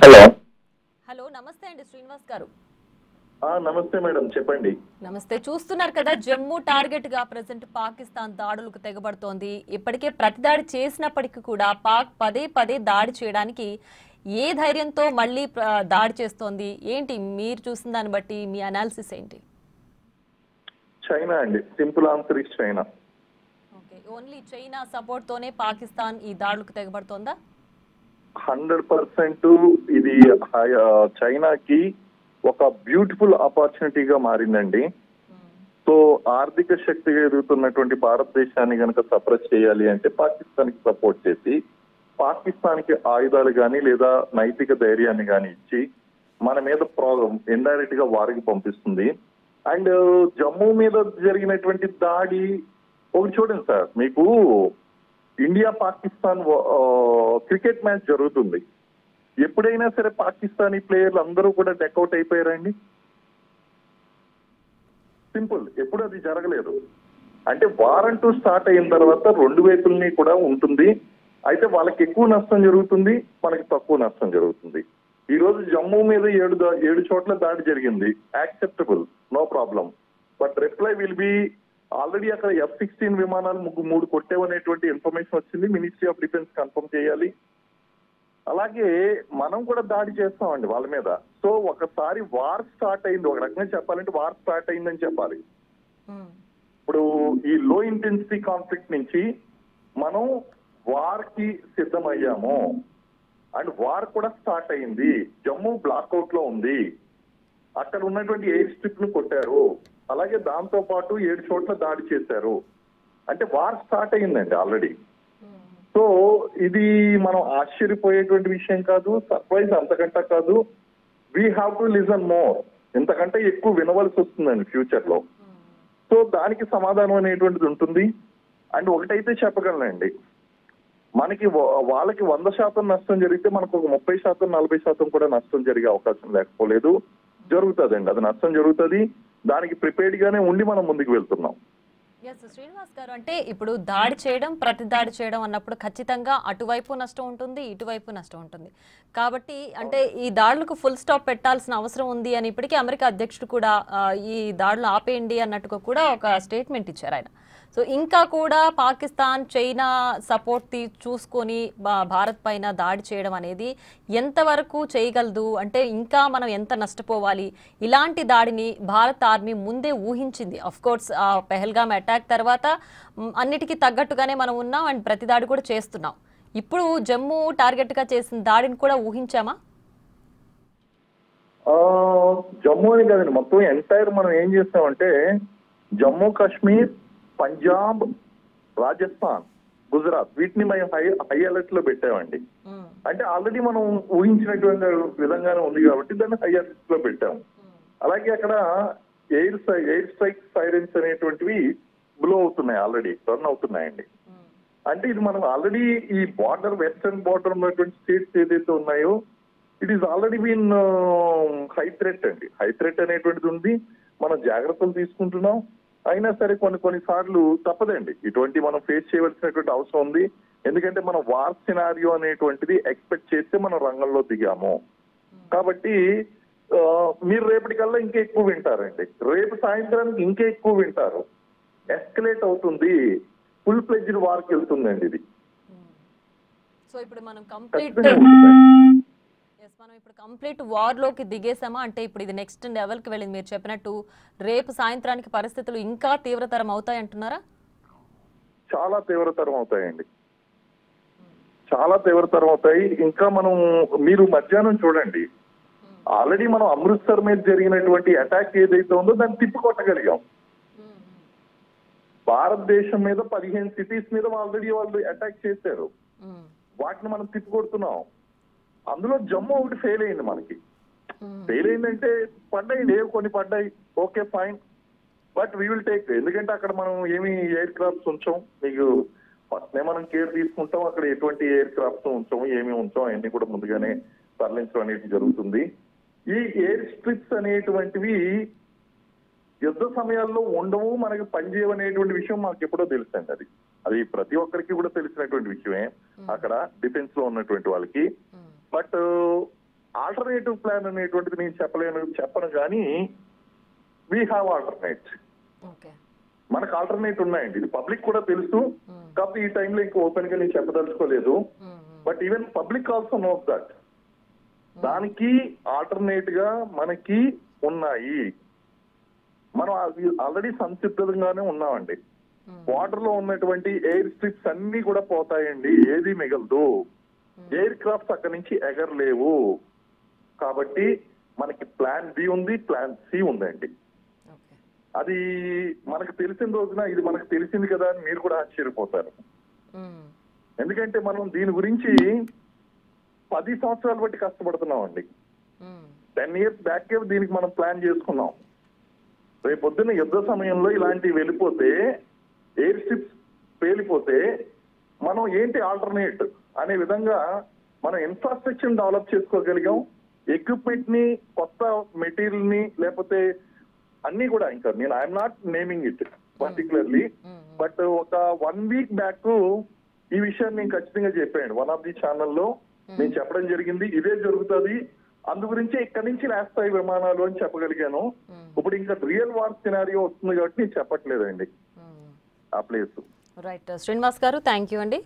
Hello hello నమస్తే అండి శ్రీనివాస్ గారు. నమస్తే మేడం, చెప్పండి. నమస్తే. చూస్తున్నారు కదా, జమ్మూ టార్గెట్ గా ప్రెసెంట్ పాకిస్తాన్ దాడులకు తెగబడుతోంది. ఇప్పటికే ప్రతిదాడి చేసినప్పటికీ కూడా పాక్ పదే పదే దాడి చేయడానికి ఏ ధైర్యంతో మళ్ళీ దాడి చేస్తోంది ఏంటి? మీరు చూసిన దాన్ని బట్టి మీ అనాలిసిస్ ఏంటి? చైనా అండి, simple answer is China. Okay, only China support తోనే పాకిస్తాన్ ఈ దాడులకు తెగబడుతోందా? 100% ఇది చైనాకి ఒక బ్యూటిఫుల్ ఆపర్చునిటీగా మారిందండి. సో ఆర్థిక శక్తిగా ఎదుగుతున్నటువంటి భారతదేశాన్ని కనుక సప్రెస్ చేయాలి అంటే పాకిస్తాన్ కి సపోర్ట్ చేసి పాకిస్తాన్ కి ఆయుధాలు కానీ లేదా నైతిక ధైర్యాన్ని కానీ ఇచ్చి మన మీద ఇండైరెక్ట్ గా వారికి పంపిస్తుంది. అండ్ జమ్మూ మీద జరిగినటువంటి దాడి ఒకటి చూడండి సార్, మీకు ఇండియా పాకిస్తాన్ క్రికెట్ మ్యాచ్ జరుగుతుంది. ఎప్పుడైనా సరే పాకిస్తానీ ప్లేయర్లు అందరూ కూడా డెకౌట్ అయిపోయారండి? సింపుల్, ఎప్పుడు అది జరగలేదు. అంటే వారంటూ స్టార్ట్ అయిన తర్వాత రెండు వైపుల్ని కూడా ఉంటుంది. అయితే వాళ్ళకి ఎక్కువ నష్టం జరుగుతుంది, మనకి తక్కువ నష్టం జరుగుతుంది. ఈ రోజు జమ్మూ మీద 7 చోట్ల దాడి జరిగింది, acceptable, no problem. But reply will be already అక్కడ F-16 విమానాలు 3 కొట్టేవనేటువంటి ఇన్ఫర్మేషన్ వచ్చింది. మినిస్ట్రీ ఆఫ్ డిఫెన్స్ కన్ఫర్మ్ చేయాలి. అలాగే మనం కూడా దాడి చేస్తామండి వాళ్ళ మీద. సో ఒకసారి వార్ స్టార్ట్ అయింది, ఒక రకంగా చెప్పాలంటే వార్ స్టార్ట్ అయిందని చెప్పాలి. ఇప్పుడు ఈ లో ఇంటెన్సిటీ కాన్ఫ్లిక్ట్ నుంచి మనం వార్ కి సిద్ధమయ్యాము. అండ్ వార్ కూడా స్టార్ట్ అయింది. జమ్మూ బ్లాక్అవుట్ లో ఉంది. అక్కడ ఉన్నటువంటి ఎయిర్ స్ట్రిప్ ను కొట్టారు. అలాగే దాంతో పాటు 7 చోట్ల దాడి చేశారు. అంటే వార్ స్టార్ట్ అయిందండి ఆల్రెడీ. సో ఇది మనం ఆశ్చర్యపోయేటువంటి విషయం కాదు, సర్ప్రైజ్ అంతకంటే కాదు. We have to listen more. ఇంతకంటే ఎక్కువ వినవలసి వస్తుందండి ఫ్యూచర్ లో. సో దానికి సమాధానం అనేటువంటిది ఉంటుంది. అండ్ ఒకటైతే చెప్పగలనండి, మనకి వాళ్ళకి 100% నష్టం జరిగితే మనకు ఒక 30%, 40% కూడా నష్టం జరిగే అవకాశం లేకపోలేదు. జరుగుతుందండి, అది నష్టం జరుగుతుంది. దానికి ప్రిపేర్డ్ గానే ఉండి మనం ముందుకు వెళ్తున్నాం. ఎస్ శ్రీనివాస్ గారు, అంటే ఇప్పుడు దాడి చేయడం, ప్రతి దాడి చేయడం అన్నప్పుడు ఖచ్చితంగా అటువైపు నష్టం ఉంటుంది, ఇటువైపు నష్టం ఉంటుంది. కాబట్టి అంటే ఈ దాడులకు ఫుల్ స్టాప్ పెట్టాల్సిన అవసరం ఉంది అని ఇప్పటికీ అమెరికా అధ్యక్షుడు కూడా ఈ దాడులు ఆపేయండి అన్నట్టుగా కూడా ఒక స్టేట్మెంట్ ఇచ్చారు ఆయన. సో ఇంకా కూడా పాకిస్తాన్ చైనా సపోర్ట్ చూసుకొని భారత్ పైన దాడి చేయడం అనేది ఎంతవరకు చేయగలదు? అంటే ఇంకా మనం ఎంత నష్టపోవాలి? ఇలాంటి దాడిని భారత్ ఆర్మీ ముందే ఊహించింది. అఫ్ కోర్స్ పెహల్గామ్ అటాక్ తర్వాత అన్నిటికీ తగ్గట్టుగానే మనం ఉన్నాం అండ్ ప్రతి దాడి కూడా చేస్తున్నాం. ఇప్పుడు జమ్మూ టార్గెట్ గా చేసిన దాడిని కూడా ఊహించామా? జమ్మూ అని కదండి, మొత్తం ఎంటైర్ మనం ఏం చేస్తామంటే జమ్మూ కాశ్మీర్, పంజాబ్, రాజస్థాన్, గుజరాత్ వీటిని మేము హై అలర్ట్ లో పెట్టామండి. అంటే ఆల్రెడీ మనం ఊహించినటువంటి విధంగానే ఉంది కాబట్టి దాన్ని హై అలర్ట్ లో పెట్టాము. అలాగే అక్కడ ఎయిర్ స్ట్రైక్ సైరన్స్ అనేటువంటివి బ్లో అవుతున్నాయి, ఆల్రెడీ రన్ అవుతున్నాయండి. అంటే ఇది మనం ఆల్రెడీ ఈ బార్డర్, వెస్టర్న్ బార్డర్ ఉన్నటువంటి స్టేట్స్ ఏదైతే ఉన్నాయో it is already been high threat అండి. హై థ్రెట్ అనేటువంటిది ఉంది, మనం జాగ్రత్తలు తీసుకుంటున్నాం. అయినా సరే కొన్నిసార్లు తప్పదండి, ఇటువంటి మనం ఫేస్ చేయవలసినటువంటి అవసరం ఉంది. ఎందుకంటే మనం వార్ సినారియో అనేటువంటిది ఎక్స్పెక్ట్ చేస్తే మనం రంగంలో దిగాము. కాబట్టి మీరు రేపటికల్లా ఇంకా ఎక్కువ వింటారండి, రేపు సాయంత్రానికి ఇంకా ఎక్కువ వింటారు. ఎస్కలేట్ అవుతుంది, ఫుల్ ప్లెడ్జ్డ్ వార్కి వెళ్తుందండి ఇది. సో ఇప్పుడు మనం కంప్లీట్ వార్ లోకి దిగేసామా? అంటే ఇప్పుడు ఇది నెక్స్ట్ లెవెల్ కి వెళ్ళింది. మీరు చెప్పినట్టు రేపు సాయంత్రానికి పరిస్థితులు ఇంకా తీవ్రతరం అవుతాయి అంటున్నారా? చాలా తీవ్రతరం అవుతాయండి, చాలా తీవ్రతరం అవుతాయి. ఇంకా మీరు మధ్యాహ్నం చూడండి, ఆల్రెడీ మనం అమృత్సర్ మీద జరిగినటువంటి అటాక్ ఏదైతే ఉందో దాన్ని తిప్పికొట్టగలిగాం. భారతదేశం మీద 15 సిటీస్ మీద ఆల్రెడీ వాళ్ళు అటాక్ చేశారు, వాటిని మనం తిప్పికొడుతున్నాం. అందులో జమ్మూ ఒకటి ఫెయిల్ అయింది. మనకి ఫెయిల్ అయిందంటే పడ్డాయి, కొన్ని పడ్డాయి, okay fine, but we will take. ఎందుకంటే అక్కడ మనం ఏమి ఎయిర్ క్రాఫ్ట్స్ ఉంచాం, మీకు ఫస్ట్నే మనం కేర్ తీసుకుంటాం. అక్కడ ఎటువంటి ఎయిర్ క్రాఫ్ట్స్ ఉంచాము, ఏమి ఉంచాం, అవన్నీ కూడా ముందుగానే తరలించడం అనేది జరుగుతుంది. ఈ ఎయిర్ స్ట్రిప్స్ అనేటువంటివి యుద్ధ సమయాల్లో ఉండవు, మనకి పనిచేయవనేటువంటి విషయం మాకు ఎప్పుడో తెలుసండి. అది ప్రతి ఒక్కరికి కూడా తెలిసినటువంటి విషయమే అక్కడ డిఫెన్స్ లో ఉన్నటువంటి వాళ్ళకి. బట్ ఆల్టర్నేటివ్ ప్లాన్ అనేటువంటిది నేను చెప్పను కానీ వీ హ్యావ్ ఆల్టర్నేట్. ఓకే. మనకు ఆల్టర్నేట్ ఉన్నాయండి, ఇది పబ్లిక్ కూడా తెలుసు. కాకపోతే ఈ టైంలో ఇంకా ఓపెన్ గా నేను చెప్పదలుచుకోలేదు. But even public also knows that దానికి ఆల్టర్నేట్ గా మనకి ఉన్నాయి. మనం ఆల్రెడీ సంసిద్ధంగానే ఉన్నామండి. వాటర్ లో ఉన్నటువంటి ఎయిర్ స్ట్రిప్స్ అన్ని కూడా పోతాయండి, ఏది మిగలదు. ఎయిర్ క్రాఫ్ట్స్ అక్కడి నుంచి ఎగరలేవు. కాబట్టి మనకి ప్లాన్ బి ఉంది, ప్లాన్ సి ఉందండి. అది మనకు తెలిసిన రోజున ఇది మనకు తెలిసింది కదా అని మీరు కూడా ఆశ్చర్యపోతారు. ఎందుకంటే మనం దీని గురించి 10 సంవత్సరాలు బట్టి కష్టపడుతున్నాం అండి. 10 years బ్యాక్ దీనికి మనం ప్లాన్ చేసుకున్నాం. రేపొద్దున యుద్ధ సమయంలో ఇలాంటివి వెళ్ళిపోతే, ఎయిర్ స్ట్రిప్స్ పేలిపోతే మనం ఏంటి ఆల్టర్నేట్ అనే విధంగా మనం ఇన్ఫ్రాస్ట్రక్చర్ డెవలప్ చేసుకోగలిగాం. ఎక్విప్మెంట్ ని, కొత్త మెటీరియల్ ని, లేకపోతే అన్ని కూడా, ఇంకా నేను I'm not naming it particularly, but ఒక 1 week బ్యాక్ ఈ విషయాన్ని నేను ఖచ్చితంగా చెప్పాను. వన్ ఆఫ్ ది ఛానల్లో నేను చెప్పడం జరిగింది, ఇదే జరుగుతుంది, అందు గురించి ఇక్కడి నుంచి లేస్తాయి విమానాలు అని చెప్పగలిగాను. ఇప్పుడు ఇంకా రియల్ వార్ సినారియో వస్తుంది కాబట్టి నేను చెప్పట్లేదండి ఆ ప్లేస్. రైట్ శ్రీనివాస్ గారు, థ్యాంక్ యూ అండి.